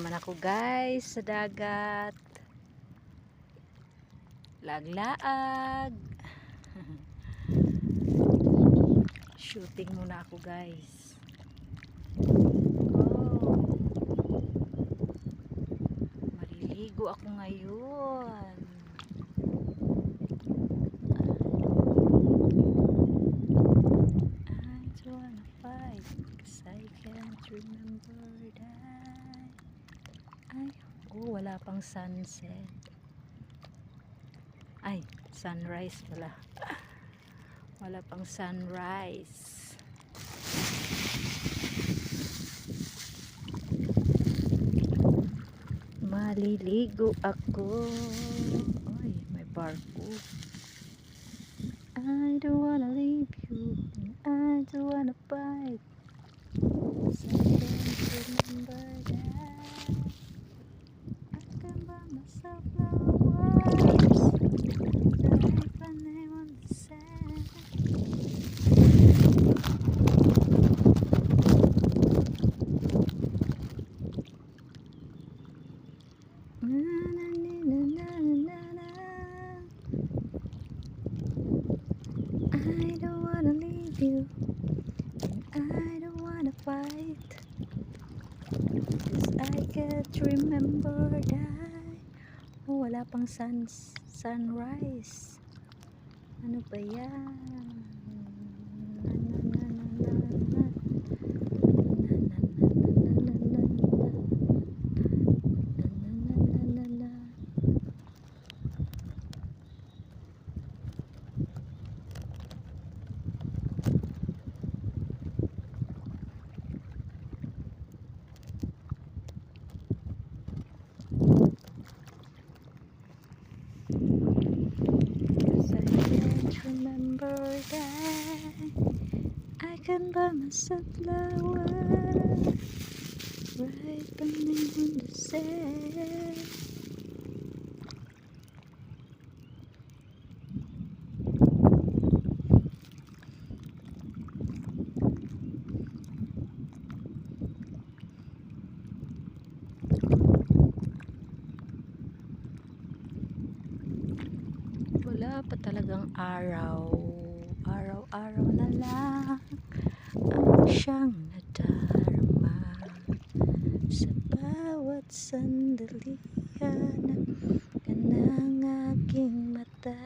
naman ako guys sa dagat. Laglaag. Shooting muna ako guys. Oh. Mariligo ako ngayon. I just wanna fight 'cause I can't remember that. Wala pang sunset. Ay, sunrise pala. Wala pang sunrise. Maliligo ako. Ay, may barko. I don't wanna leave you. I don't wanna fight. So I can't remember that. I can buy myself flowers. Write my name on the sand. I don't wanna leave you. I don't wanna fight. 'Cause I can't remember that. Oh, wala pang sunrise. Ano ba yan? Remember that I can buy myself flowers, write my name on the sand. Wala pa talagang araw. Araw-araw na lang ang siyang nadarama sa bawat sandali ng aking mata.